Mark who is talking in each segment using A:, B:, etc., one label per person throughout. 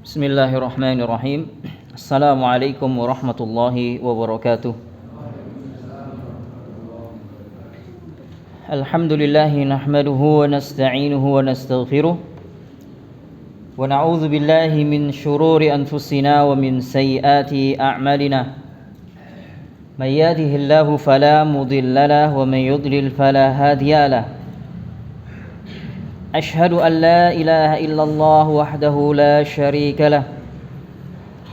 A: Bismillahirrahmanirrahim. Assalamualaikum warahmatullahi wabarakatuh. Alhamdulillahi nahmaduhu wa nasta'inuhu wa nastaghfiruh wa na'udzu billahi min shururi anfusina wa min sayyiati a'malina. May yahdihillahu fala mudilla lahu wa may yudlil fala hadiya lahu. أشهد أن لا إله إلا الله وحده لا شريك له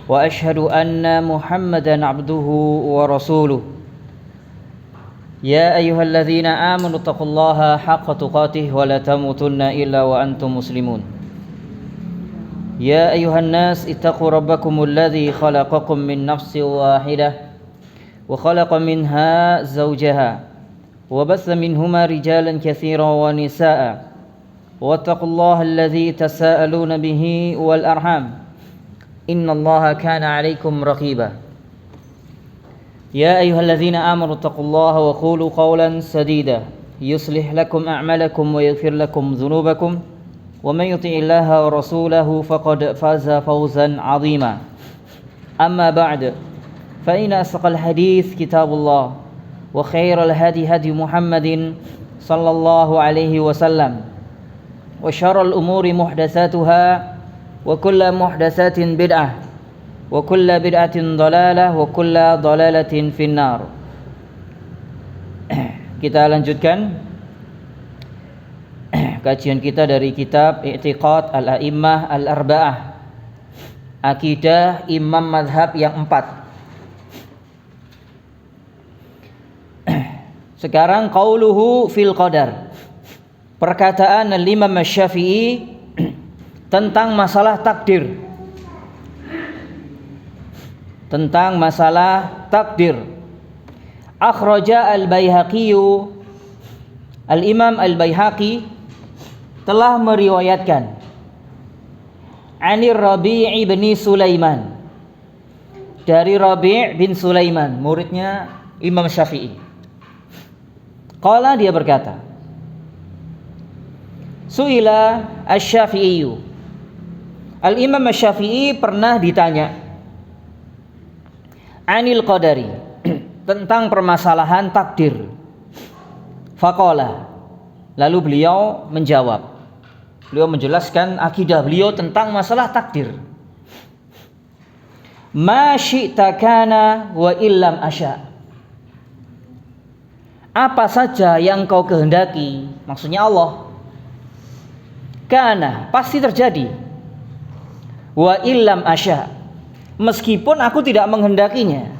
A: وأشهد أن محمدا عبده ورسوله يا أيها الذين آمنوا اتقوا الله حق تقاته ولا تموتن إلا وأنتم مسلمون يا أيها الناس اتقوا ربكم الذي خلقكم من نفس واحدة وخلق منها زوجها وبث منهما رجالا كثيرا ونساء واتقوا الله الذي تساءلون به والأرحام إن الله كان عليكم رقيبا يا أيها الذين آمنوا اتقوا الله وقولوا قولا سديدا يصلح لكم أعمالكم ويغفر لكم ذنوبكم ومن يطع الله ورسوله فقد فاز فوزا عظيما أما بعد فإن أصدق الحديث كتاب الله وخير الهدي هدي محمد صلى الله عليه وسلم وشر الأمور محدثاتها وكل محدثات بدعة وكل بدعة ضلالة وكل ضلالة في النار. Kita lanjutkan kajian kita dari kitab I'tiqad Al-A'immah Al-Arba'ah, akidah imam madhab yang 4. Sekarang qauluhu fil qadar, perkataan Imam Syafi'i tentang masalah takdir. Tentang masalah takdir. Akhraja Al-Baihaqi, Al-Imam Al-Baihaqi telah meriwayatkan Anir Rabi' bin Sulaiman, dari Rabi' bin Sulaiman, muridnya Imam Syafi'i. Qala, dia berkata, Su'ila Asy-Syafi'i, Al-Imam Asy-Syafi'i pernah ditanya Anil Qadari, tentang permasalahan takdir. Faqala, lalu beliau menjawab, beliau menjelaskan akidah beliau tentang masalah takdir. Ma syi'ta kana wa illam asya', apa saja yang kau kehendaki, maksudnya Allah, kana, pasti terjadi, wa illam asya', meskipun aku tidak menghendakinya.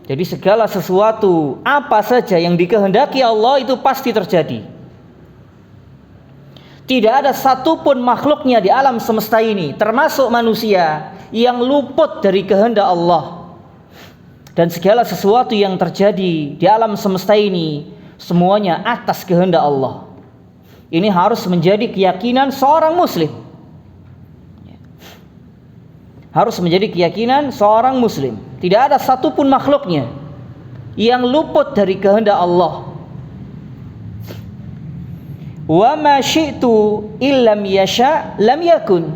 A: Jadi segala sesuatu, apa saja yang dikehendaki Allah itu pasti terjadi. Tidak ada satupun makhluknya di alam semesta ini, termasuk manusia, yang luput dari kehendak Allah. Dan segala sesuatu yang terjadi di alam semesta ini, semuanya atas kehendak Allah. Ini harus menjadi keyakinan seorang muslim. Harus menjadi keyakinan seorang muslim. Tidak ada satupun makhluknya yang luput dari kehendak Allah. Wa ma syi'tu illam yasha lam yakun,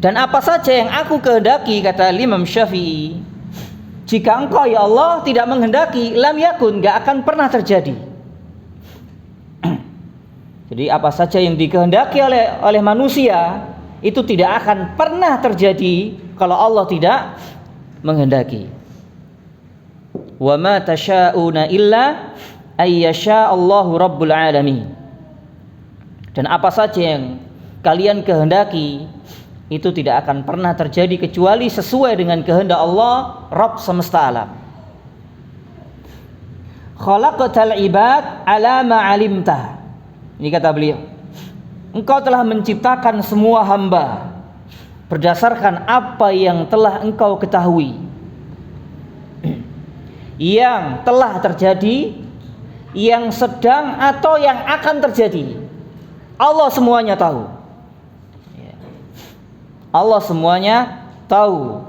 A: dan apa saja yang aku kehendaki, kata Imam Syafi'i, jika engkau ya Allah tidak menghendaki, lam yakun, gak akan pernah terjadi. Jadi apa saja yang dikehendaki oleh manusia itu tidak akan pernah terjadi kalau Allah tidak menghendaki. Wa ma tasya'una illa ayyasha Allahu rabbul alamin, dan apa saja yang kalian kehendaki itu tidak akan pernah terjadi kecuali sesuai dengan kehendak Allah, Rabb semesta alam. Khalaqatal ibad ala ma alimta, ini kata beliau, engkau telah menciptakan semua hamba berdasarkan apa yang telah engkau ketahui, yang telah terjadi, yang sedang atau yang akan terjadi. Allah semuanya tahu. Allah semuanya tahu.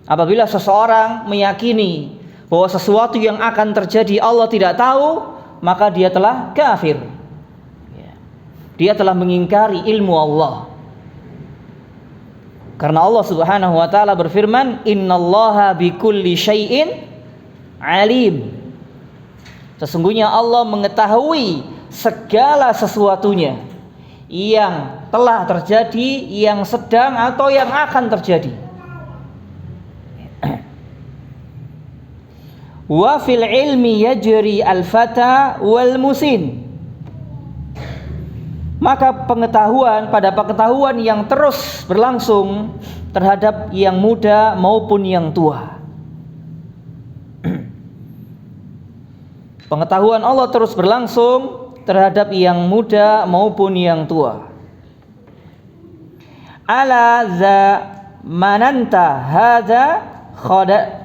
A: Apabila seseorang meyakini bahwa sesuatu yang akan terjadi Allah tidak tahu, maka dia telah kafir. dia telah mengingkari ilmu Allah. Karena Allah Subhanahu wa taala berfirman, "Innallaha bikulli syai'in alim." Sesungguhnya Allah mengetahui segala sesuatunya yang telah terjadi, yang sedang atau yang akan terjadi. Wa fil ilmi yajri al-fata wal musin. Maka pada pengetahuan yang terus berlangsung terhadap yang muda maupun yang tua. Pengetahuan Allah terus berlangsung terhadap yang muda maupun yang tua. Ala za mananta hadza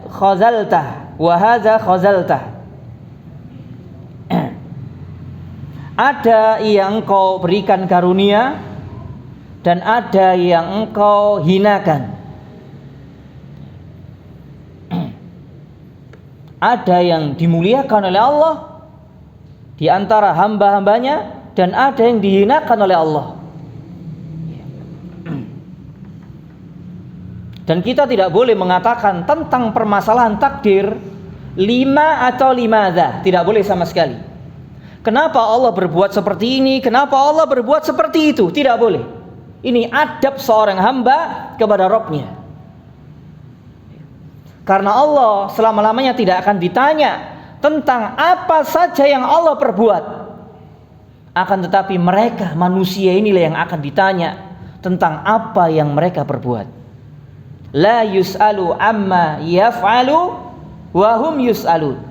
A: khazalta wa hadza khazalta. Ada yang engkau berikan karunia dan ada yang engkau hinakan. Ada yang dimuliakan oleh Allah di antara hamba-hambanya dan ada yang dihinakan oleh Allah. Dan kita tidak boleh mengatakan tentang permasalahan takdir lima atau limadha, tidak boleh sama sekali. Kenapa Allah berbuat seperti ini? Kenapa Allah berbuat seperti itu? Tidak boleh. Ini adab seorang hamba kepada Rabb-Nya. Karena Allah selama-lamanya tidak akan ditanya tentang apa saja yang Allah perbuat. Akan tetapi mereka, manusia inilah yang akan ditanya tentang apa yang mereka perbuat. La yus'alu amma yaf'alu wa hum yus'alun.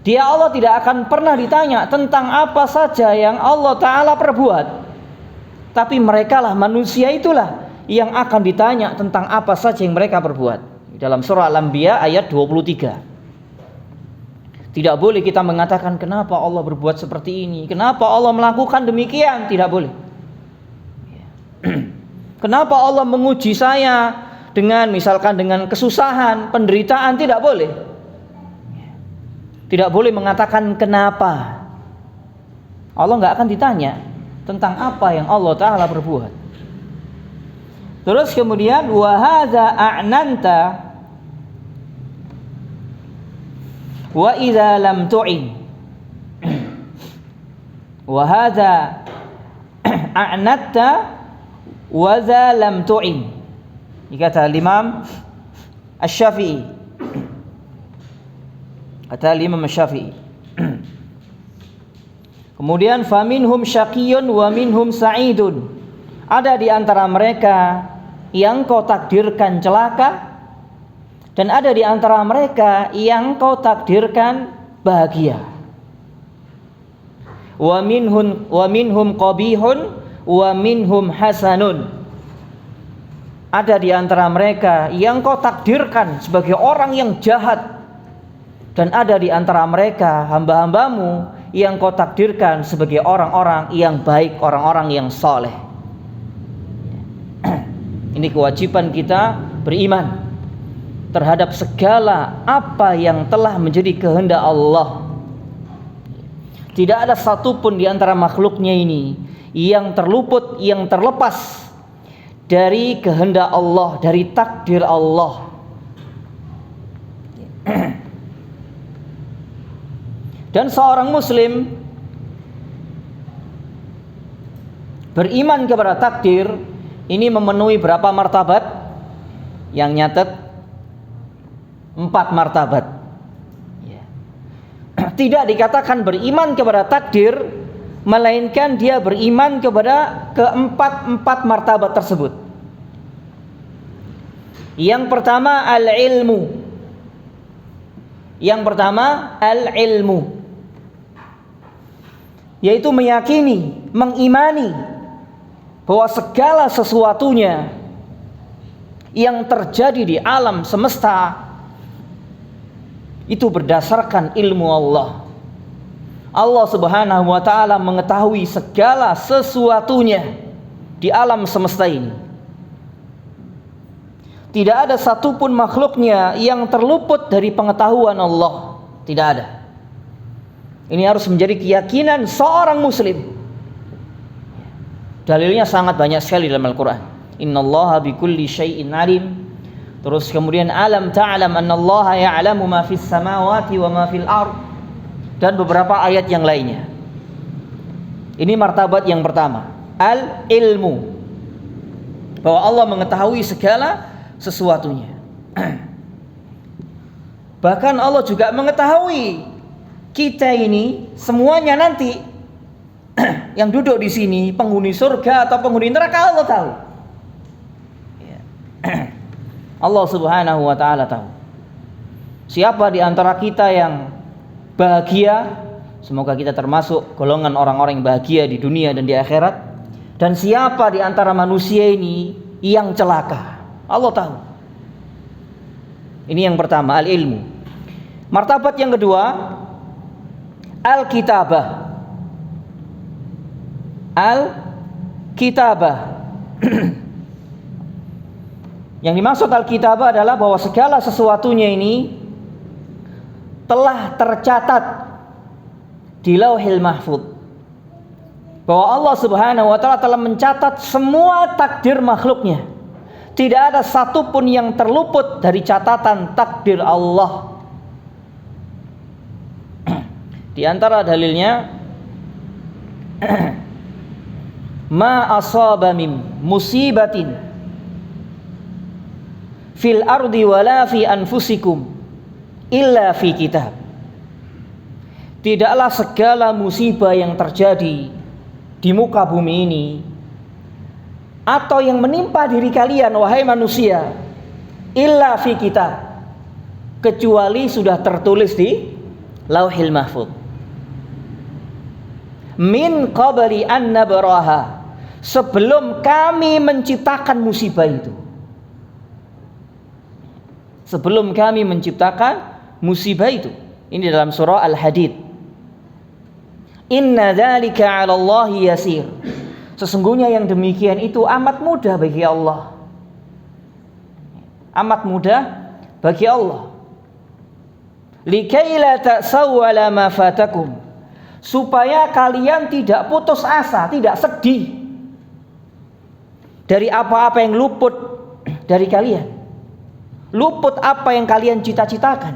A: Dia Allah tidak akan pernah ditanya tentang apa saja yang Allah Ta'ala perbuat. Tapi merekalah, manusia itulah yang akan ditanya tentang apa saja yang mereka perbuat. Dalam surah Al-Anbiya ayat 23. Tidak boleh kita mengatakan kenapa Allah berbuat seperti ini, kenapa Allah melakukan demikian, tidak boleh. Kenapa Allah menguji saya dengan misalkan dengan kesusahan, penderitaan, tidak boleh. Tidak boleh mengatakan kenapa. Allah nggak akan ditanya tentang apa yang Allah Ta'ala berbuat. Terus kemudian wa hadza a'nanta wa idza lam tu'in. Wa hadza a'natta wa za lam tu'in. Ini kata Imam Asy-Syafi'i. Kata Imam Syafi'i. Kemudian faminhum syaqiyun wa minhum sa'idun. Ada di antara mereka yang kau takdirkan celaka dan ada di antara mereka yang kau takdirkan bahagia. Wa minhum qabihun wa minhum hasanun. Ada di antara mereka yang kau takdirkan sebagai orang yang jahat dan ada di antara mereka hamba-hambamu yang kau takdirkan sebagai orang-orang yang baik, orang-orang yang soleh. Ini kewajiban kita beriman terhadap segala apa yang telah menjadi kehendak Allah. Tidak ada satupun di antara makhluknya ini yang terluput, yang terlepas dari kehendak Allah, dari takdir Allah. Dan seorang muslim beriman kepada takdir ini memenuhi berapa martabat? Yang nyatet 4 martabat. Tidak dikatakan beriman kepada takdir, melainkan dia beriman kepada keempat martabat tersebut. Yang pertama al-ilmu. Yang pertama al-ilmu, yaitu meyakini, mengimani bahwa segala sesuatunya yang terjadi di alam semesta itu berdasarkan ilmu Allah. Allah Subhanahu wa ta'ala mengetahui segala sesuatunya di alam semesta ini. Tidak ada satupun makhluknya yang terluput dari pengetahuan Allah. Tidak ada. Ini harus menjadi keyakinan seorang muslim. Dalilnya sangat banyak sekali dalam Al-Quran. Innallaha bikulli syai'in alim. Terus kemudian alam ta'lam annallaha ya'lamu ma fis samawati wa ma fil ard, dan beberapa ayat yang lainnya. Ini martabat yang pertama, al-ilmu, bahwa Allah mengetahui segala sesuatunya. Bahkan Allah juga mengetahui kita ini semuanya nanti yang duduk di sini, penghuni surga atau penghuni neraka, Allah tahu. Allah Subhanahu wa taala tahu. Siapa di antara kita yang bahagia? Semoga kita termasuk golongan orang-orang yang bahagia di dunia dan di akhirat. Dan siapa di antara manusia ini yang celaka? Allah tahu. Ini yang pertama, al-ilmu. Martabat yang kedua, al-kitabah. Al-kitabah. Yang dimaksud al-kitabah adalah bahwa segala sesuatunya ini telah tercatat di Lauhil Mahfuz. Bahwa Allah Subhanahu wa taala telah mencatat semua takdir makhluknya. Tidak ada satupun yang terluput dari catatan takdir Allah. Di antara dalilnya, ma asaba min musibatin fil ardi wala fi anfusikum illa fi kitab. Tidaklah segala musibah yang terjadi di muka bumi ini atau yang menimpa diri kalian wahai manusia illa fi kitab, kecuali sudah tertulis di Lauhil Mahfuz. Min qabli an nabraha, sebelum kami menciptakan musibah itu. Sebelum kami menciptakan musibah itu. Ini dalam surah Al-Hadid. Inna dzalika 'ala Allahi yasir. Sesungguhnya yang demikian itu amat mudah bagi Allah. Amat mudah bagi Allah. Likai la ta'saw 'ala ma fatakum, supaya kalian tidak putus asa, tidak sedih dari apa-apa yang luput dari kalian. Luput apa yang kalian cita-citakan.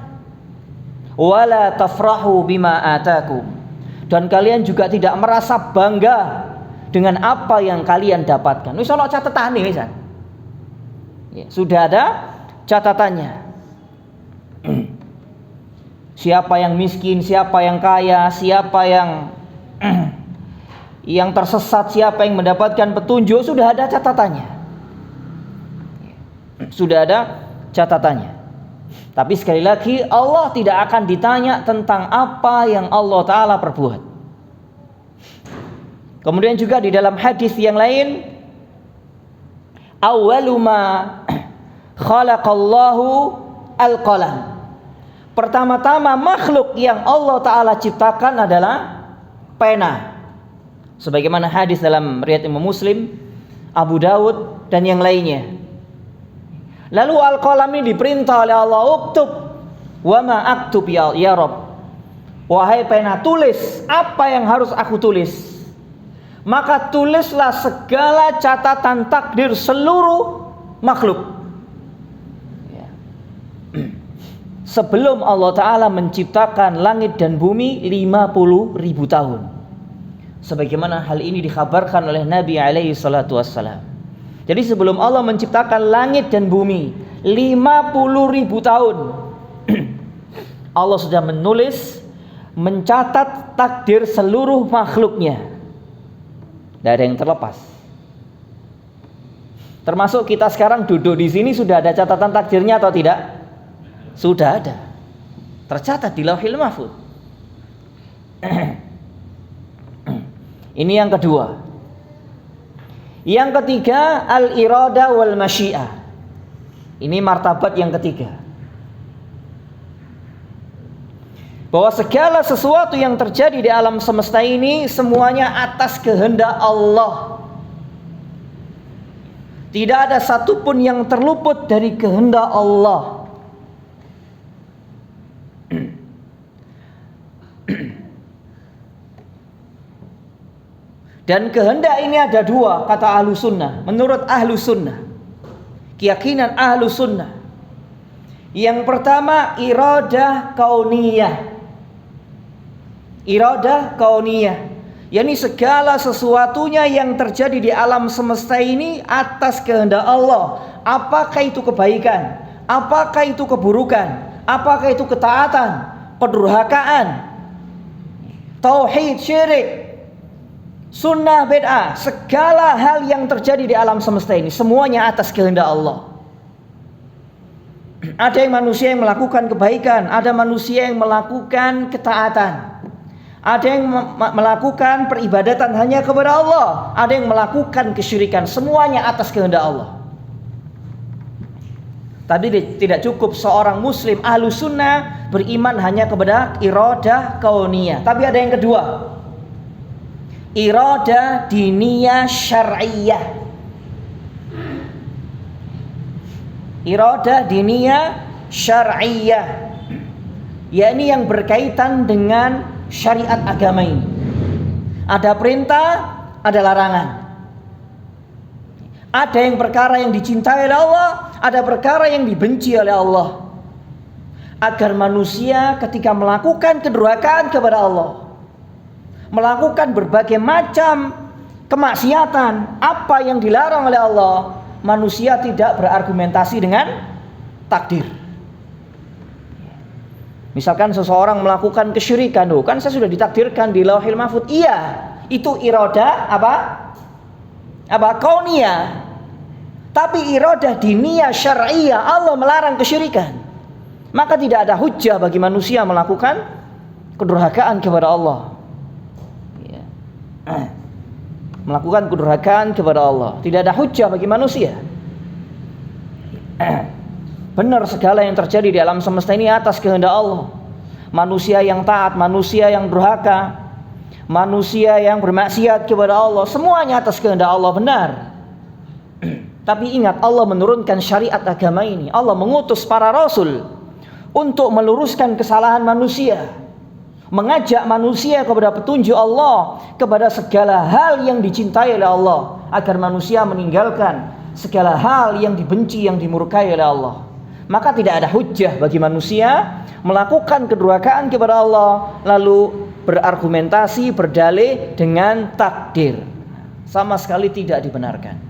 A: Wala tafrahu bima atakum, dan kalian juga tidak merasa bangga dengan apa yang kalian dapatkan. Wis ana catatane wisan. Ya, sudah ada catatannya. Siapa yang miskin, siapa yang kaya, siapa yang tersesat, siapa yang mendapatkan petunjuk, sudah ada catatannya. Sudah ada catatannya. Tapi sekali lagi, Allah tidak akan ditanya tentang apa yang Allah Ta'ala perbuat. Kemudian juga di dalam hadis yang lain, awwalu ma khalaqallahu al-qalam. Pertama-tama makhluk yang Allah Ta'ala ciptakan adalah pena. Sebagaimana hadis dalam riwayat Imam Muslim, Abu Dawud dan yang lainnya. Lalu al-qalam ini diperintah oleh Allah, uktub wa ma aktub ya Rabb. Wahai pena, tulis apa yang harus aku tulis. Maka tulislah segala catatan takdir seluruh makhluk. Sebelum Allah Ta'ala menciptakan langit dan bumi 50.000 tahun. Sebagaimana hal ini dikhabarkan oleh Nabi alaihi salatu wassalam. Jadi sebelum Allah menciptakan langit dan bumi 50.000 tahun, Allah sudah menulis, mencatat takdir seluruh makhluknya. Tidak ada yang terlepas. Termasuk kita sekarang duduk di sini, sudah ada catatan takdirnya atau tidak? Sudah ada. Tercatat di Lauhil Mahfuz. Ini yang kedua. Yang ketiga, al-irada wal masyiah. Ini martabat yang ketiga. Bahwa segala sesuatu yang terjadi di alam semesta ini semuanya atas kehendak Allah. Tidak ada satupun yang terluput dari kehendak Allah. Dan kehendak ini ada dua, kata ahlu sunnah. Menurut ahlu sunnah, keyakinan ahlu sunnah, yang pertama iradah kauniyah. Iradah kauniyah, yakni segala sesuatunya yang terjadi di alam semesta ini atas kehendak Allah. Apakah itu kebaikan, apakah itu keburukan, apakah itu ketaatan, kedurhakaan, tauhid, syirik, sunnah, bid'ah, segala hal yang terjadi di alam semesta ini semuanya atas kehendak Allah. Ada yang manusia yang melakukan kebaikan, ada manusia yang melakukan ketaatan, ada yang melakukan peribadatan hanya kepada Allah, ada yang melakukan kesyirikan, semuanya atas kehendak Allah. Tapi tidak cukup seorang muslim ahlu sunnah beriman hanya kepada iradah kauniyah. Tapi ada yang kedua, iradah diniyah syar'iyah. Iradah diniyah syar'iyah, yakni yang berkaitan dengan syariat agama ini. Ada perintah, ada larangan. Ada yang perkara yang dicintai oleh Allah, ada perkara yang dibenci oleh Allah. Agar manusia ketika melakukan kedurhakaan kepada Allah, melakukan berbagai macam kemaksiatan, apa yang dilarang oleh Allah, manusia tidak berargumentasi dengan takdir. Misalkan seseorang melakukan kesyirikan, kan saya sudah ditakdirkan di Lauhil Mahfuz. Iya, itu iradah apa kauniyah. Tapi iradah diniyah syar'iyah, Allah melarang kesyirikan. Maka tidak ada hujjah bagi manusia melakukan kedurhakaan kepada Allah. Melakukan kedurhakaan kepada Allah, tidak ada hujjah bagi manusia. Benar segala yang terjadi di alam semesta ini atas kehendak Allah. Manusia yang taat, manusia yang durhaka, manusia yang bermaksiat kepada Allah, semuanya atas kehendak Allah, benar. Tapi ingat, Allah menurunkan syariat agama ini, Allah mengutus para rasul untuk meluruskan kesalahan manusia, mengajak manusia kepada petunjuk Allah, kepada segala hal yang dicintai oleh Allah, agar manusia meninggalkan segala hal yang dibenci, yang dimurkai oleh Allah. Maka tidak ada hujjah bagi manusia melakukan kedurhakaan kepada Allah lalu berargumentasi, berdalih dengan takdir. Sama sekali tidak dibenarkan.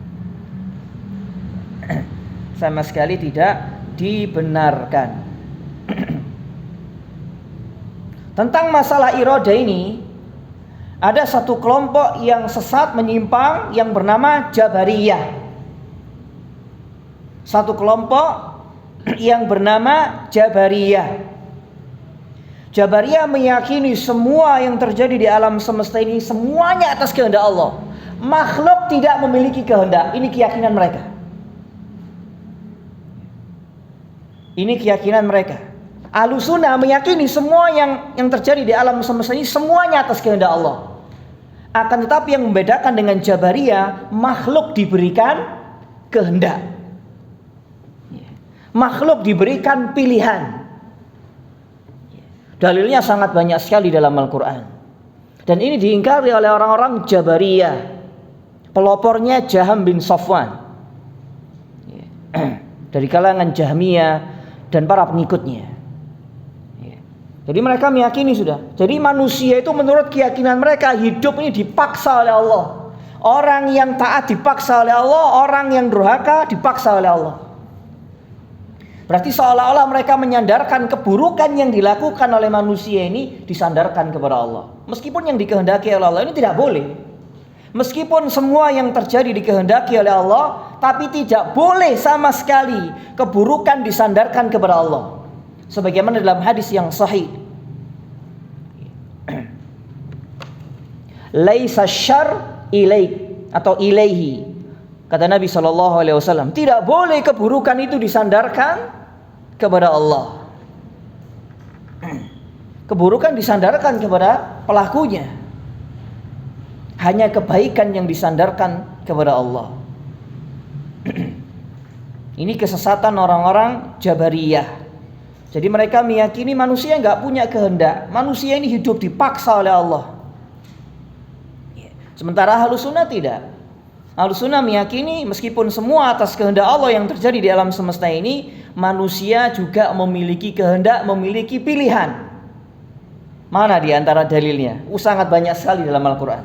A: Sama sekali tidak dibenarkan. Tentang masalah iradah ini, ada satu kelompok yang sesat menyimpang yang bernama Jabariyah. Satu kelompok yang bernama Jabariyah. Jabariyah meyakini semua yang terjadi di alam semesta ini semuanya atas kehendak Allah. Makhluk tidak memiliki kehendak. Ini keyakinan mereka. Ini keyakinan mereka. Ahlussunnah meyakini semua yang terjadi di alam semesta ini semuanya atas kehendak Allah. Akan tetapi yang membedakan dengan Jabariyah, makhluk diberikan kehendak. Makhluk diberikan pilihan. Dalilnya sangat banyak sekali dalam Al-Quran. Dan ini diingkari oleh orang-orang Jabariyah. Pelopornya Jaham bin Safwan, dari kalangan Jahmiyah dan para pengikutnya. Jadi mereka meyakini sudah. Jadi manusia itu menurut keyakinan mereka hidup ini dipaksa oleh Allah. Orang yang taat dipaksa oleh Allah, orang yang durhaka dipaksa oleh Allah. Berarti seolah-olah mereka menyandarkan keburukan yang dilakukan oleh manusia ini disandarkan kepada Allah. Meskipun yang dikehendaki oleh Allah ini tidak boleh. Meskipun semua yang terjadi dikehendaki oleh Allah, tapi tidak boleh sama sekali keburukan disandarkan kepada Allah. Sebagaimana dalam hadis yang sahih, laisa syarr ilaik atau ilaihi, kata Nabi SAW, tidak boleh keburukan itu disandarkan kepada Allah. Keburukan disandarkan kepada pelakunya. Hanya kebaikan yang disandarkan kepada Allah. Ini kesesatan orang-orang Jabariyah. Jadi mereka meyakini manusia nggak punya kehendak. Manusia ini hidup dipaksa oleh Allah.
B: Sementara Ahlus Sunnah tidak. Ahlus Sunnah meyakini meskipun semua atas kehendak Allah yang terjadi di alam semesta ini, manusia juga memiliki kehendak, memiliki pilihan. Mana di antara dalilnya? Sangat banyak sekali dalam Al-Quran.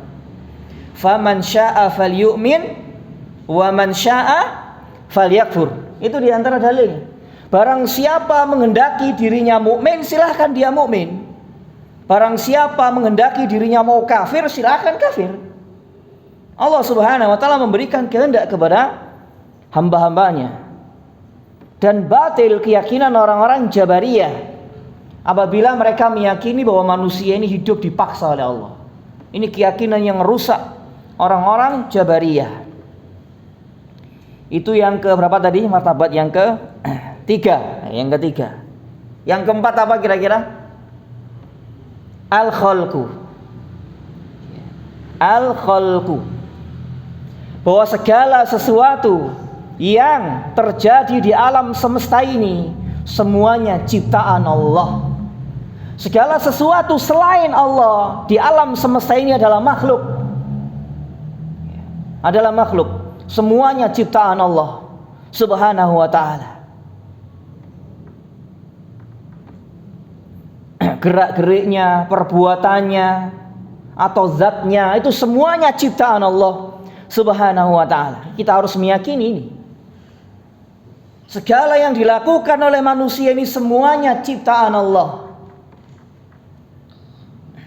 B: Faman syaa falyu'min wa man syaa falyakfur. Itu di antara dalilnya. Barang siapa menghendaki dirinya mukmin, silahkan dia mukmin. Barang siapa menghendaki dirinya mau kafir, silahkan kafir. Allah Subhanahu wa taala memberikan kehendak kepada hamba-hambanya. Dan batil keyakinan orang-orang Jabariyah apabila mereka meyakini bahwa manusia ini hidup dipaksa oleh Allah. Ini keyakinan yang rusak orang-orang Jabariyah. Itu yang ke berapa tadi? Martabat yang ketiga. Yang keempat apa kira-kira? Al-khalqu. Bahwa segala sesuatu yang terjadi di alam semesta ini semuanya ciptaan Allah. Segala sesuatu selain Allah di alam semesta ini adalah makhluk. Semuanya ciptaan Allah Subhanahu wa ta'ala. Gerak-geriknya, perbuatannya atau zatnya, itu semuanya ciptaan Allah Subhanahu wa ta'ala. Kita harus meyakini ini. Segala yang dilakukan oleh manusia ini semuanya ciptaan Allah.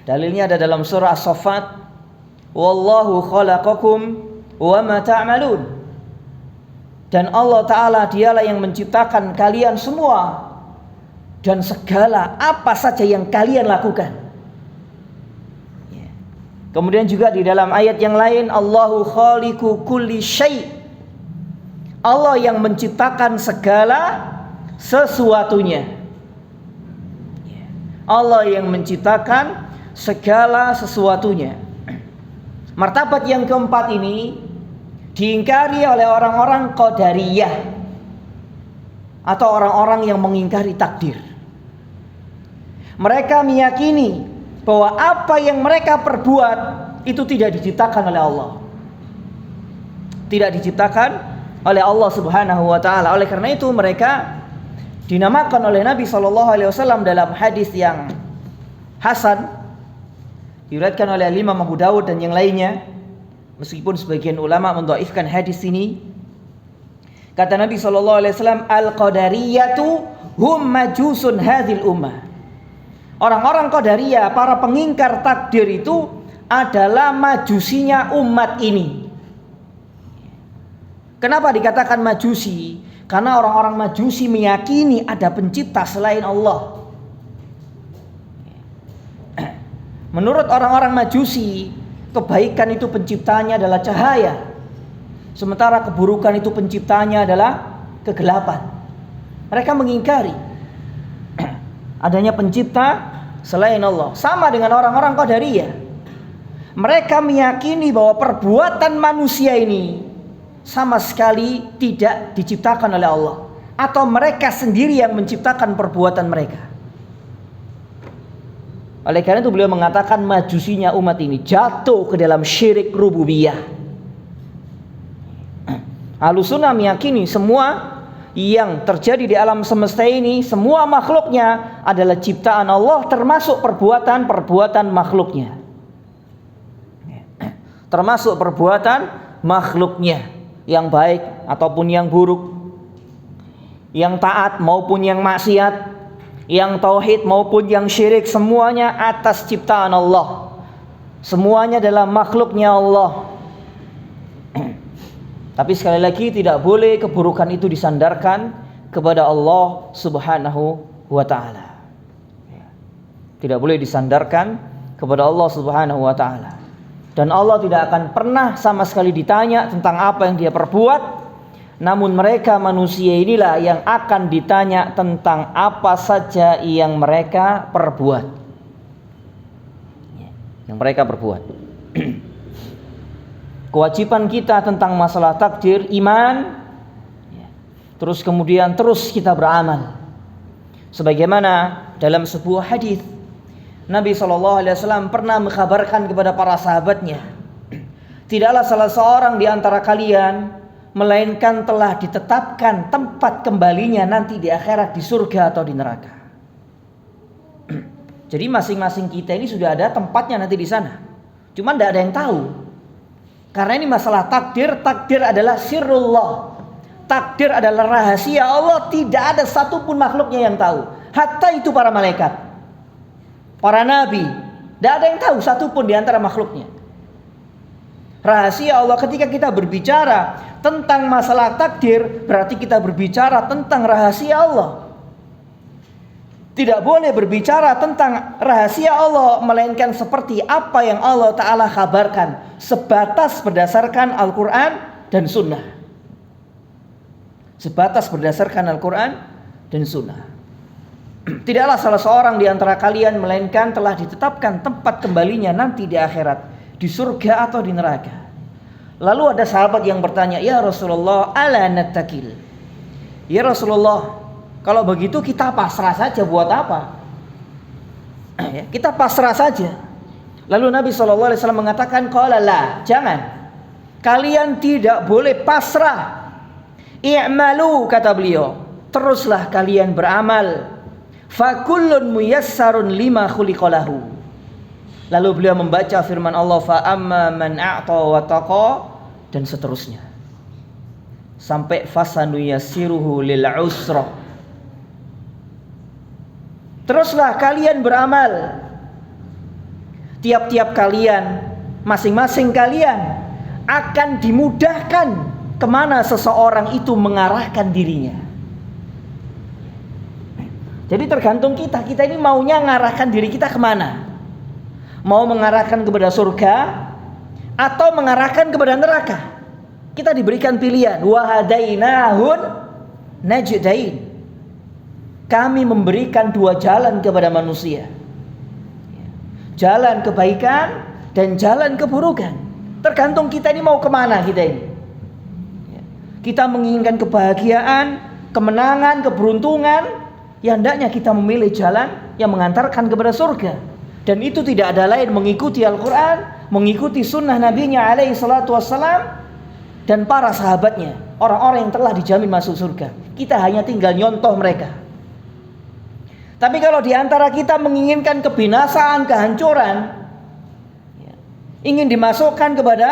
B: Dalilnya ada dalam surah As-Saffat. Wallahu khalaqakum wa ma ta'malun. Dan Allah Ta'ala dialah yang menciptakan kalian semua dan segala apa saja yang kalian lakukan. Kemudian juga di dalam ayat yang lain, Allahu khaliqu kulli syai'. Allah yang menciptakan segala sesuatunya. Allah yang menciptakan segala sesuatunya. Martabat yang keempat ini diingkari oleh orang-orang Qadariyah atau orang-orang yang mengingkari takdir. Mereka meyakini bahwa apa yang mereka perbuat itu tidak diciptakan oleh Allah. Tidak diciptakan oleh Allah Subhanahu wa ta'ala. Oleh karena itu mereka dinamakan oleh Nabi SAW dalam hadis yang hasan, diriwayatkan oleh Imam Abu Dawud dan yang lainnya, meskipun sebagian ulama mendhaifkan hadis ini. Kata Nabi SAW, Al-Qadariyatu hum majusun hadhil ummah. Orang-orang Qadariyah, para pengingkar takdir itu adalah majusinya umat ini. Kenapa dikatakan majusi? Karena orang-orang majusi meyakini ada pencipta selain Allah. Menurut orang-orang majusi, kebaikan itu penciptanya adalah cahaya, sementara keburukan itu penciptanya adalah kegelapan. Mereka mengingkari adanya pencipta selain Allah. Sama dengan orang-orang Qadariyah. Mereka meyakini bahwa perbuatan manusia ini sama sekali tidak diciptakan oleh Allah, atau mereka sendiri yang menciptakan perbuatan mereka. Oleh karena itu beliau mengatakan majusinya umat ini jatuh ke dalam syirik rububiyah. Ahlus Sunnah meyakini semua yang terjadi di alam semesta ini, semua makhluknya adalah ciptaan Allah, termasuk perbuatan makhluknya. Termasuk perbuatan makhluknya, yang baik ataupun yang buruk, yang taat maupun yang maksiat, yang tauhid maupun yang syirik, semuanya atas ciptaan Allah. Semuanya adalah makhluknya Allah. Tapi sekali lagi tidak boleh keburukan itu disandarkan kepada Allah Subhanahu wa ta'ala. Tidak boleh disandarkan kepada Allah Subhanahu wa ta'ala. Dan Allah tidak akan pernah sama sekali ditanya tentang apa yang dia perbuat. Namun mereka manusia inilah yang akan ditanya tentang apa saja yang mereka perbuat. Yang mereka perbuat. Kewajiban kita tentang masalah takdir, iman, terus kemudian terus kita beramal. Sebagaimana dalam sebuah hadis Nabi SAW pernah mengkhabarkan kepada para sahabatnya Tidaklah salah seorang di antara kalian melainkan telah ditetapkan tempat kembalinya nanti di akhirat, di surga atau di neraka. Jadi masing-masing kita ini sudah ada tempatnya nanti di sana. Cuma tidak ada yang tahu. Karena ini masalah takdir. Takdir adalah sirrullah. Takdir adalah rahasia Allah. Tidak ada satupun makhluknya yang tahu. Hatta itu para malaikat, para nabi, tidak ada yang tahu satupun di antara makhluknya. Rahasia Allah. Ketika kita berbicara tentang masalah takdir, berarti kita berbicara tentang rahasia Allah. Tidak boleh berbicara tentang rahasia Allah melainkan seperti apa yang Allah Ta'ala kabarkan, sebatas berdasarkan Al-Quran dan Sunnah. Sebatas berdasarkan Al-Quran dan Sunnah. Tidaklah salah seorang di antara kalian melainkan telah ditetapkan tempat kembalinya nanti di akhirat, di surga atau di neraka. Lalu ada sahabat yang bertanya, ya Rasulullah, ala nattakil. Ya Rasulullah, kalau begitu kita pasrah saja, buat apa? Kita pasrah saja. Lalu Nabi SAW mengatakan, qala la, jangan. Kalian tidak boleh pasrah. I'malu, kata beliau, teruslah kalian beramal. Fakullun muyassarun lima khuliqalahu. Lalu beliau membaca firman Allah, fa amma man a'ta wa taqa, dan seterusnya sampai fasanuyassiruhu lil usra. Teruslah kalian beramal. Tiap-tiap kalian, masing-masing kalian akan dimudahkan kemana seseorang itu mengarahkan dirinya. Jadi tergantung kita ini maunya mengarahkan diri kita kemana. Mau mengarahkan kepada surga atau mengarahkan kepada neraka. Kita diberikan pilihan. Wa hadainahun najdain. Kami memberikan dua jalan kepada manusia. Jalan kebaikan dan jalan keburukan. Tergantung kita ini mau kemana kita ini. Kita menginginkan kebahagiaan, kemenangan, keberuntungan. Ya hendaknya kita memilih jalan yang mengantarkan kepada surga. Dan itu tidak ada lain mengikuti Al-Quran, mengikuti sunnah Nabi-Nya alaihi salatu wassalam, dan para sahabatnya, orang-orang yang telah dijamin masuk surga. Kita hanya tinggal nyontoh mereka. Tapi kalau di antara kita menginginkan kebinasaan, kehancuran, ingin dimasukkan kepada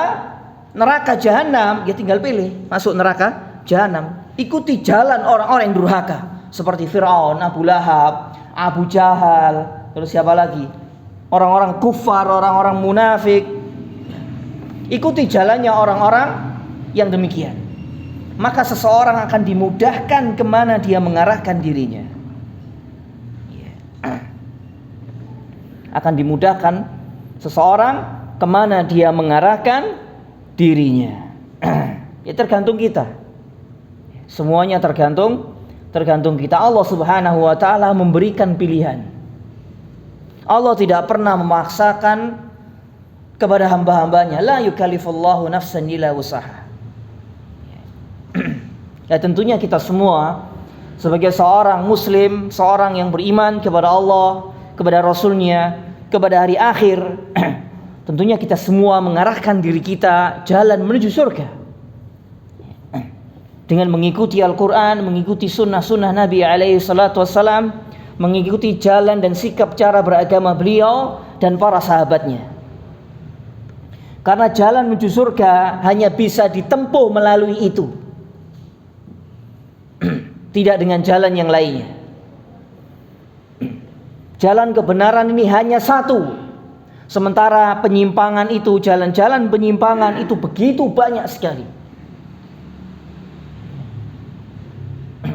B: neraka jahanam, ya tinggal pilih masuk neraka jahanam. Ikuti jalan orang-orang yang durhaka seperti Fir'aun, Abu Lahab, Abu Jahal, terus siapa lagi? Orang-orang kufar, orang-orang munafik. Ikuti jalannya orang-orang yang demikian. Maka seseorang akan dimudahkan kemana dia mengarahkan dirinya. Akan dimudahkan seseorang kemana dia mengarahkan dirinya. Ya tergantung kita. Semuanya tergantung kita. Allah Subhanahu wa ta'ala memberikan pilihan. Allah tidak pernah memaksakan kepada hamba-hambanya. La yukallifullahu nafsan illa wus'aha. Ya tentunya kita semua sebagai seorang muslim, seorang yang beriman kepada Allah, kepada Rasulnya, kepada hari akhir, tentunya kita semua mengarahkan diri kita jalan menuju surga dengan mengikuti Al-Quran, mengikuti sunnah-sunnah Nabi alaihi salatu wassalam, mengikuti jalan dan sikap cara beragama beliau dan para sahabatnya. Karena jalan menuju surga hanya bisa ditempuh melalui itu, tidak dengan jalan yang lainnya. Jalan kebenaran ini hanya satu. Sementara penyimpangan itu, jalan-jalan penyimpangan itu begitu banyak sekali.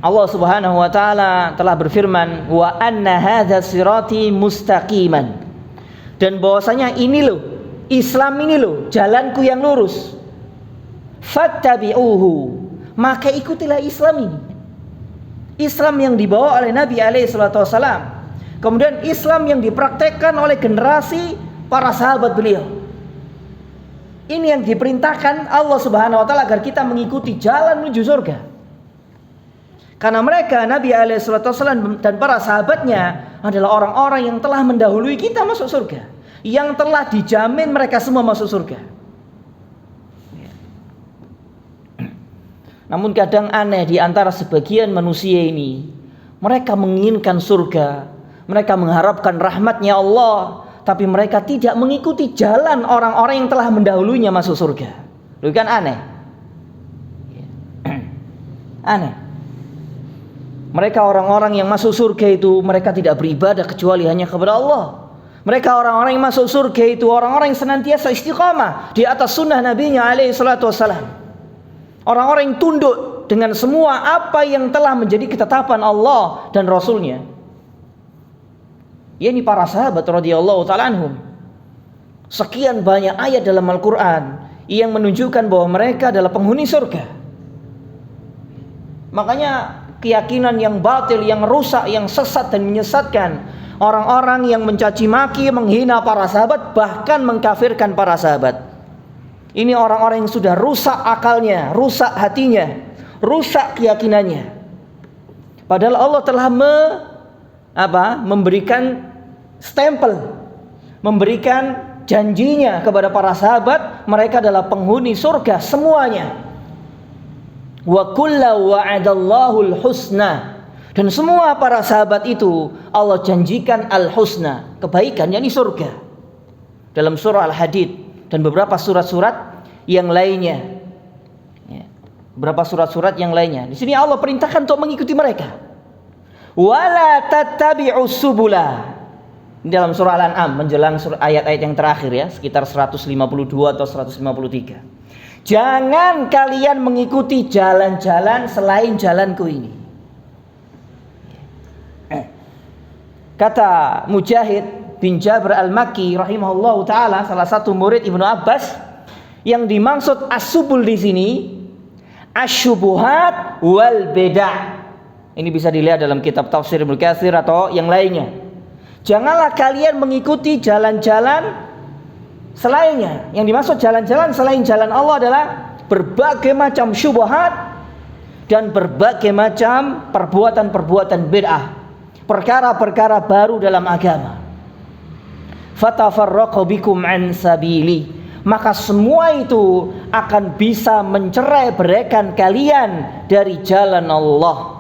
B: Allah Subhanahu wa ta'ala telah berfirman, wa anna hadza sirati mustaqiman. Dan bahwasanya ini loh, Islam ini loh, jalanku yang lurus. Fattabi'uhu, maka ikutilah Islam ini. Islam yang dibawa oleh Nabi alaihi salatu wasallam. Kemudian Islam yang dipraktekkan oleh generasi para sahabat beliau. Ini yang diperintahkan Allah Subhanahu wa ta'ala agar kita mengikuti jalan menuju surga. Karena mereka, Nabi SAW dan para sahabatnya adalah orang-orang yang telah mendahului kita masuk surga, yang telah dijamin mereka semua masuk surga. Namun kadang aneh di antara sebagian manusia ini, mereka menginginkan surga, mereka mengharapkan rahmatnya Allah, tapi mereka tidak mengikuti jalan orang-orang yang telah mendahulunya masuk surga. Itu kan aneh. Aneh. Mereka orang-orang yang masuk surga itu, mereka tidak beribadah kecuali hanya kepada Allah. Mereka orang-orang yang masuk surga itu orang-orang yang senantiasa istiqamah di atas sunnah Nabi-Nya alaihi salatu wassalam. Orang-orang yang tunduk dengan semua apa yang telah menjadi ketetapan Allah dan Rasulnya. Ini para sahabat radhiyallahu ta'ala anhum. Sekian banyak ayat dalam Al-Quran yang menunjukkan bahwa mereka adalah penghuni surga. Makanya keyakinan yang batil, yang rusak, yang sesat dan menyesatkan orang-orang yang mencaci maki, menghina para sahabat, bahkan mengkafirkan para sahabat. Ini orang-orang yang sudah rusak akalnya, rusak hatinya, rusak keyakinannya. Padahal Allah telah memberikan stempel, memberikan janjinya kepada para sahabat, mereka adalah penghuni surga semuanya. Wa kullu wa'adallahu al-husna, dan semua para sahabat itu Allah janjikan al-husna, kebaikan, yakni surga. Dalam surah Al-Hadid dan beberapa surat-surat yang lainnya. Beberapa surat-surat yang lainnya. Di sini Allah perintahkan untuk mengikuti mereka. Wala tattabi'us subula. Dalam surah Al-An'am menjelang ayat-ayat yang terakhir ya, sekitar 152 atau 153. Jangan kalian mengikuti jalan-jalan selain jalanku ini. Kata Mujahid bin Jabir al-Makki rahimahullahu taala, salah satu murid Ibnu Abbas, yang dimaksud as-subul di sini asyubuhat wal bid'ah. Ini bisa dilihat dalam kitab tafsir Ibnu Katsir atau yang lainnya. Janganlah kalian mengikuti jalan-jalan selainnya. Yang dimaksud jalan-jalan selain jalan Allah adalah berbagai macam syubhat dan berbagai macam perbuatan-perbuatan bid'ah, perkara-perkara baru dalam agama. Fatafarraqu bikum an sabili, maka semua itu akan bisa mencerai-beraikan kalian dari jalan Allah.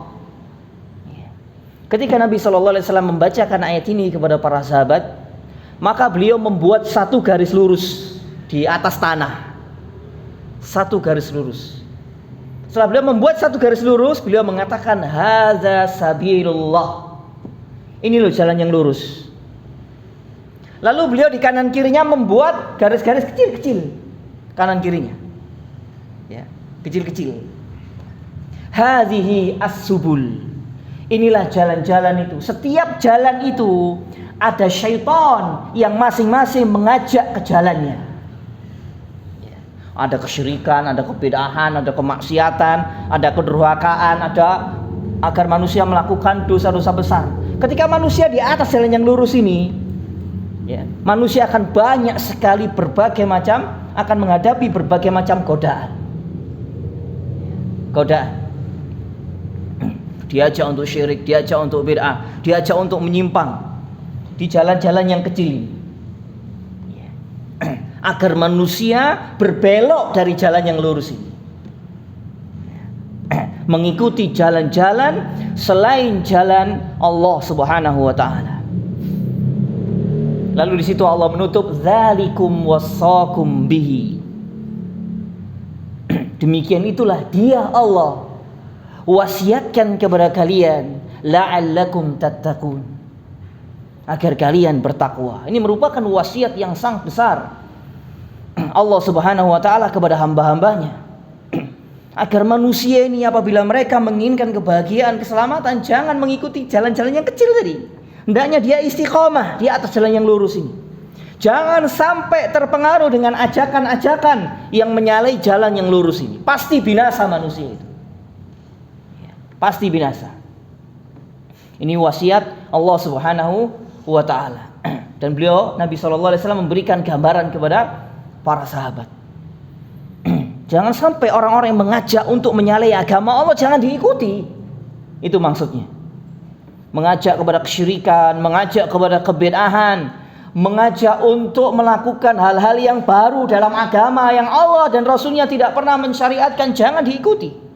B: Ketika Nabi SAW membacakan ayat ini kepada para sahabat, maka beliau membuat satu garis lurus di atas tanah. Satu garis lurus. Setelah beliau membuat satu garis lurus, beliau mengatakan hadza sabilullah. Ini loh jalan yang lurus. Lalu beliau di kanan kirinya membuat garis-garis kecil-kecil kanan kirinya. Ya, kecil-kecil. Hadhihi as-subul. Inilah jalan-jalan itu. Setiap jalan itu ada syaitan yang masing-masing mengajak ke jalannya. Ada kesyirikan, ada kebid'ahan, ada kemaksiatan, ada kedurhakaan, ada agar manusia melakukan dosa-dosa besar. Ketika manusia di atas jalan yang lurus ini, ya, manusia akan banyak sekali berbagai macam, akan menghadapi berbagai macam godaan. Godaan. Diajak untuk syirik, diajak untuk bid'ah, diajak untuk menyimpang di jalan-jalan yang kecil ini. Agar manusia berbelok dari jalan yang lurus ini, mengikuti jalan-jalan selain jalan Allah Subhanahu wa taala. Lalu di situ Allah menutup dzalikum wasaqum bihi. Demikian itulah dia Allah wasiatkan kepada kalian la'allakum tattaqun, agar kalian bertakwa. Ini merupakan wasiat yang sangat besar Allah Subhanahu wa taala kepada hamba-hambanya, agar manusia ini apabila mereka menginginkan kebahagiaan, keselamatan, jangan mengikuti jalan-jalan yang kecil tadi. Hendaknya dia istiqomah di atas jalan yang lurus ini. Jangan sampai terpengaruh dengan ajakan-ajakan yang menyalahi jalan yang lurus ini. Pasti binasa manusia itu. Pasti binasa. Ini wasiat Allah Subhanahu wa taala. Dan beliau Nabi sallallahu alaihi wasallam memberikan gambaran kepada para sahabat. Jangan sampai orang-orang yang mengajak untuk menyalahi agama Allah jangan diikuti. Itu maksudnya. Mengajak kepada kesyirikan, mengajak kepada kebid'ahan, mengajak untuk melakukan hal-hal yang baru dalam agama yang Allah dan Rasulnya tidak pernah mensyariatkan, jangan diikuti.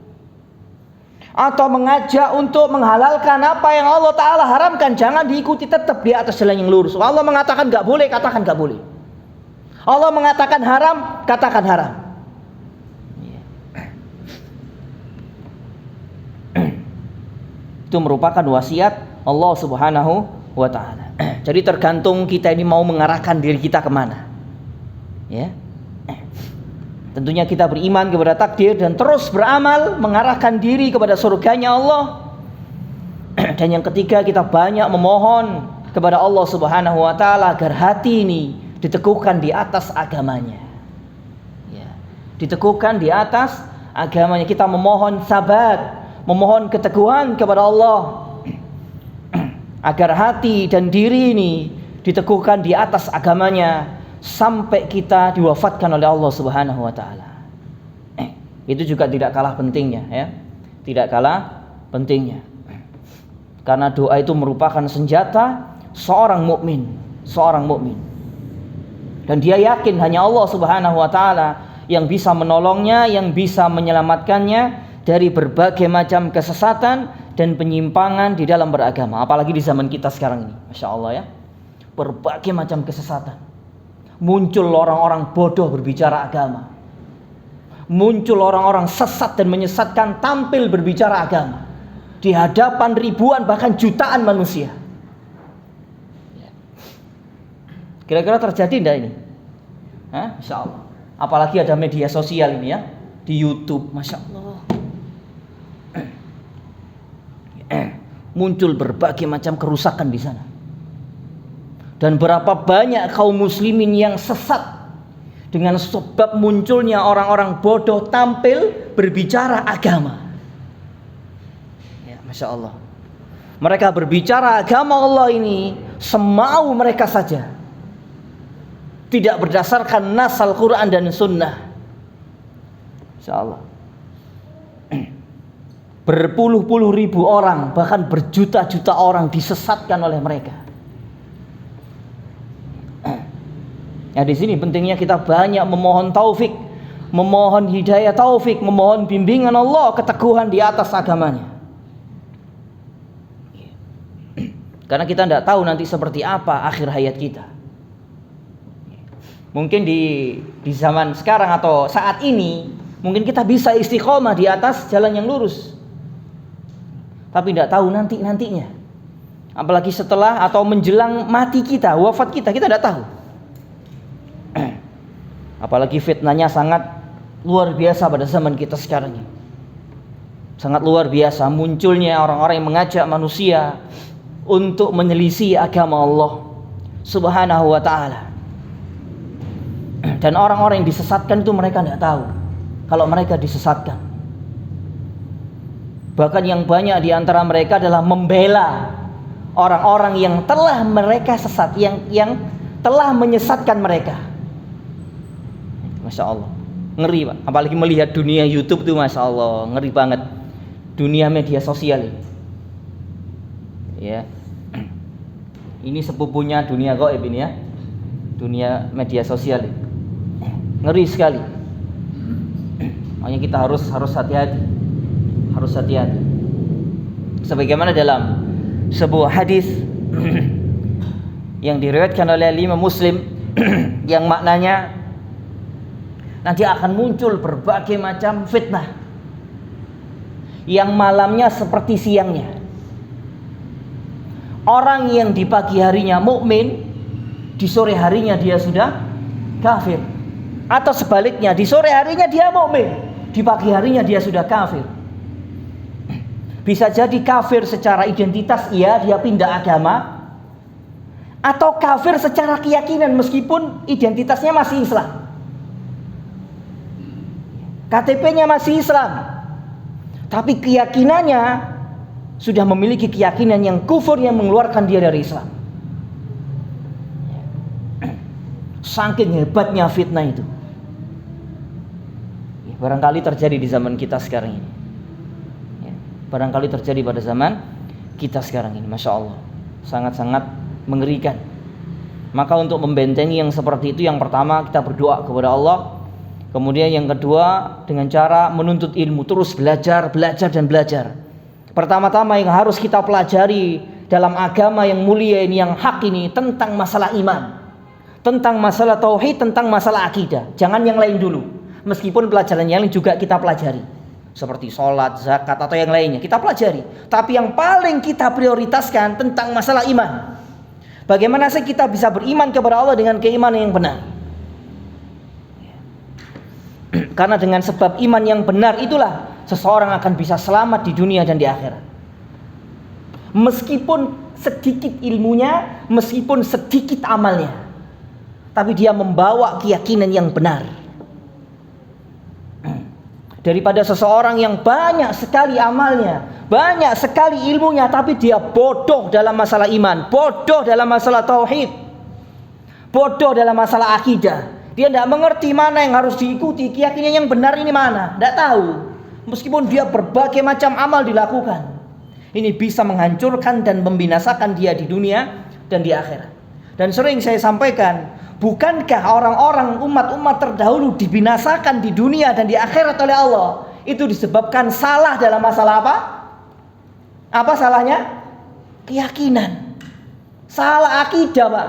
B: atau mengajak untuk menghalalkan apa yang Allah Ta'ala haramkan, jangan diikuti, tetap di atas jalan yang lurus. Allah mengatakan gak boleh, katakan gak boleh. Allah mengatakan haram, katakan haram. Itu merupakan wasiat Allah Subhanahu wa Ta'ala. Jadi tergantung kita ini mau mengarahkan diri kita kemana. Ya. Tentunya kita beriman kepada takdir dan terus beramal mengarahkan diri kepada surganya Allah. Dan yang ketiga, kita banyak memohon kepada Allah Subhanahu wa Ta'ala agar hati ini diteguhkan di atas agamanya. Ya. Diteguhkan di atas agamanya. Kita memohon sabat, memohon keteguhan kepada Allah agar hati dan diri ini diteguhkan di atas agamanya sampai kita diwafatkan oleh Allah Subhanahu wa Ta'ala. Itu juga tidak kalah pentingnya, ya. Tidak kalah pentingnya. Karena doa itu merupakan senjata seorang mukmin, Dan dia yakin hanya Allah Subhanahu wa Ta'ala yang bisa menolongnya, yang bisa menyelamatkannya dari berbagai macam kesesatan dan penyimpangan di dalam beragama. Apalagi di zaman kita sekarang ini, Masya Allah, ya. Berbagai macam kesesatan. Muncul orang-orang bodoh berbicara agama. Muncul orang-orang sesat dan menyesatkan tampil berbicara agama di hadapan ribuan bahkan jutaan manusia. Kira-kira terjadi enggak ini? Masya Allah. Apalagi ada media sosial ini, ya, di YouTube, Masya Allah. Muncul berbagai macam kerusakan di sana. Dan berapa banyak kaum muslimin yang sesat dengan sebab munculnya orang-orang bodoh tampil berbicara agama. Ya, Masya Allah. Mereka berbicara agama Allah ini semau mereka saja, tidak berdasarkan nas Al-Quran dan Sunnah. Masya Allah. Berpuluh-puluh ribu orang, bahkan berjuta-juta orang disesatkan oleh mereka. Ya, di sini pentingnya kita banyak memohon taufik, memohon hidayah taufik, memohon bimbingan Allah, keteguhan di atas agamanya. Karena kita tidak tahu nanti seperti apa akhir hayat kita. Mungkin di zaman sekarang atau saat ini, mungkin kita bisa istiqomah di atas jalan yang lurus. Tapi tidak tahu nantinya. Apalagi setelah atau menjelang mati kita, wafat kita tidak tahu. Apalagi fitnahnya sangat luar biasa pada zaman kita sekarang ini. Sangat luar biasa munculnya orang-orang yang mengajak manusia untuk menyelisih agama Allah Subhanahu wa Ta'ala. Dan orang-orang yang disesatkan itu mereka tidak tahu kalau mereka disesatkan. Bahkan yang banyak di antara mereka adalah membela orang-orang yang telah mereka sesat, yang telah menyesatkan mereka. Masya Allah, ngeri Pak. Apalagi melihat dunia YouTube tuh, Masya Allah, ngeri banget. Dunia media sosial ini, ya. Ini sepupunya dunia gaib ini, ya. Dunia media sosial ini, ngeri sekali. Makanya kita harus hati-hati, Sebagaimana dalam sebuah hadis yang diriwayatkan oleh Imam Muslim, yang maknanya nanti akan muncul berbagai macam fitnah yang malamnya seperti siangnya. Orang yang di pagi harinya mukmin, di sore harinya dia sudah kafir. Atau sebaliknya, di sore harinya dia mukmin, di pagi harinya dia sudah kafir. Bisa jadi kafir secara identitas, iya, dia pindah agama, atau kafir secara keyakinan meskipun identitasnya masih Islam. KTP-nya masih Islam, tapi keyakinannya sudah memiliki keyakinan yang kufur yang mengeluarkan dia dari Islam. Saking hebatnya fitnah itu. Barangkali terjadi di zaman kita sekarang ini. Barangkali terjadi pada zaman kita sekarang ini. Masya Allah, sangat-sangat mengerikan. Maka untuk membentengi yang seperti itu, yang pertama kita berdoa kepada Allah. Kemudian yang kedua dengan cara menuntut ilmu, terus belajar dan belajar. Pertama-tama yang harus kita pelajari dalam agama yang mulia ini, yang hak ini, tentang masalah iman, tentang masalah tauhid, tentang masalah akidah. Jangan yang lain dulu. Meskipun pelajaran yang lain juga kita pelajari, seperti sholat, zakat, atau yang lainnya kita pelajari. Tapi yang paling kita prioritaskan tentang masalah iman. Bagaimana sih kita bisa beriman kepada Allah dengan keimanan yang benar? Karena dengan sebab iman yang benar itulah seseorang akan bisa selamat di dunia dan di akhirat. Meskipun sedikit ilmunya, meskipun sedikit amalnya, tapi dia membawa keyakinan yang benar. Daripada seseorang yang banyak sekali amalnya, banyak sekali ilmunya, tapi dia bodoh dalam masalah iman, bodoh dalam masalah tauhid, bodoh dalam masalah akidah. Dia tidak mengerti mana yang harus diikuti, keyakinan yang benar ini mana, tidak tahu. Meskipun dia berbagai macam amal dilakukan, ini bisa menghancurkan dan membinasakan dia di dunia dan di akhirat. Dan sering saya sampaikan, bukankah orang-orang umat-umat terdahulu dibinasakan di dunia dan di akhirat oleh Allah? Itu disebabkan salah dalam masalah apa? Apa salahnya? Keyakinan. Salah akidah, Pak.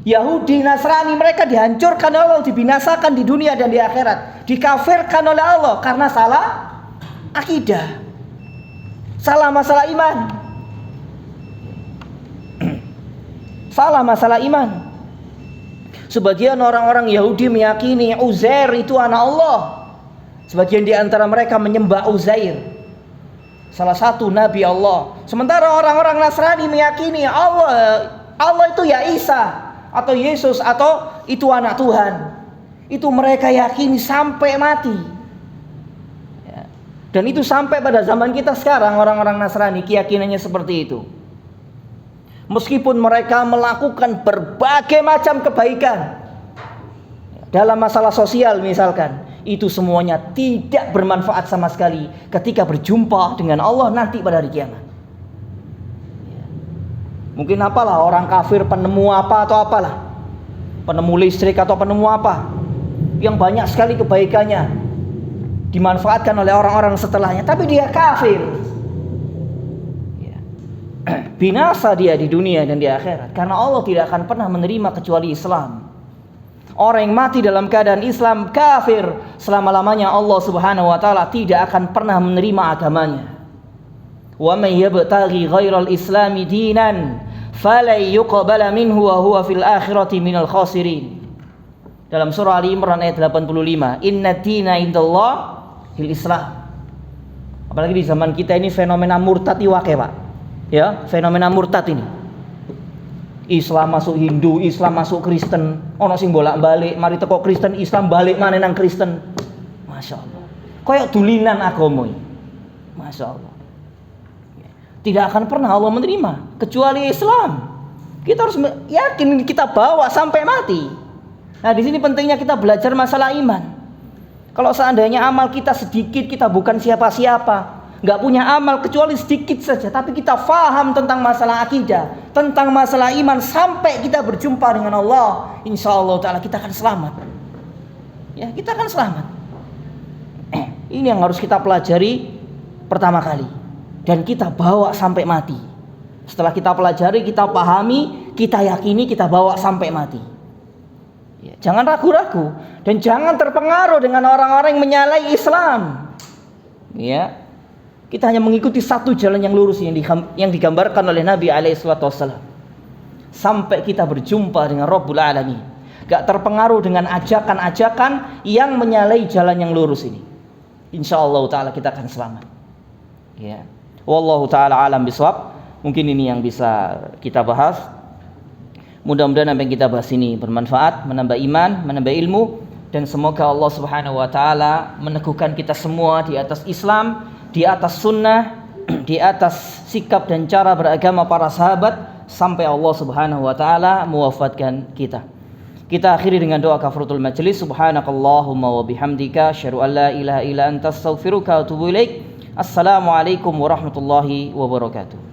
B: Yahudi, Nasrani, mereka dihancurkan oleh Allah, dibinasakan di dunia dan di akhirat, dikafirkan oleh Allah karena salah akidah, salah masalah iman, salah masalah iman. Sebagian orang-orang Yahudi meyakini Uzair itu anak Allah. Sebagian di antara mereka menyembah Uzair, salah satu nabi Allah. Sementara orang-orang Nasrani meyakini Allah itu ya Isa atau Yesus atau itu anak Tuhan. Itu mereka yakini sampai mati. Dan itu sampai pada zaman kita sekarang, orang-orang Nasrani keyakinannya seperti itu. Meskipun mereka melakukan berbagai macam kebaikan dalam masalah sosial misalkan, itu semuanya tidak bermanfaat sama sekali ketika berjumpa dengan Allah nanti pada hari kiamat. Mungkin apalah orang kafir penemu apa atau apalah, penemu listrik atau penemu apa, yang banyak sekali kebaikannya dimanfaatkan oleh orang-orang setelahnya, tapi dia kafir. Binasa dia di dunia dan di akhirat, karena Allah tidak akan pernah menerima kecuali Islam. Orang yang mati dalam keadaan Islam kafir, selama-lamanya Allah Subhanahu wa taala tidak akan pernah menerima agamanya. Wa may yabtaghi ghairal islami dinan falan yuqbala minhu wa huwa fil akhirati minal khasirin. Dalam surah Ali Imran ayat 85, inna dina indallah hil Islam. Apalagi di zaman kita ini fenomena murtad iwake, Pak. Ya, fenomena murtad ini. Islam masuk Hindu, Islam masuk Kristen, ono sing bolak-balik, mari teko Kristen, Islam balik maneh nang Kristen. Masya Allah. Kayak dulinan agama iki. Masya Allah. Tidak akan pernah Allah menerima kecuali Islam. Kita harus yakin kita bawa sampai mati. Nah, di sini pentingnya kita belajar masalah iman. Kalau seandainya amal kita sedikit, kita bukan siapa-siapa, nggak punya amal kecuali sedikit saja, tapi kita faham tentang masalah akidah, tentang masalah iman, sampai kita berjumpa dengan Allah, insya Allah Ta'ala kita akan selamat. Ya, kita akan selamat. Ini yang harus kita pelajari pertama kali, dan kita bawa sampai mati. Setelah kita pelajari, kita pahami, kita yakini, kita bawa sampai mati. Ya, jangan ragu-ragu dan jangan terpengaruh dengan orang-orang yang menyalahi Islam. Ya, kita hanya mengikuti satu jalan yang lurus yang digambarkan oleh Nabi SAW. Sampai kita berjumpa dengan Rabbul Alamin. Gak terpengaruh dengan ajakan-ajakan yang menyalahi jalan yang lurus ini. Insya Allah Ta'ala kita akan selamat. Ya. Wallahu ta'ala alam bisawab. Mungkin ini yang bisa kita bahas. Mudah-mudahan apa yang kita bahas ini bermanfaat, menambah iman, menambah ilmu, dan semoga Allah Subhanahu wa taala meneguhkan kita semua di atas Islam, di atas sunnah, di atas sikap dan cara beragama para sahabat, sampai Allah Subhanahu wa taala mewafatkan kita. Kita akhiri dengan doa kafaratul majelis. Subhanakallahumma wa bihamdika asyhadu an la ilaha illa anta astaghfiruka wa atubu ilaik. Assalamualaikum warahmatullahi wabarakatuh.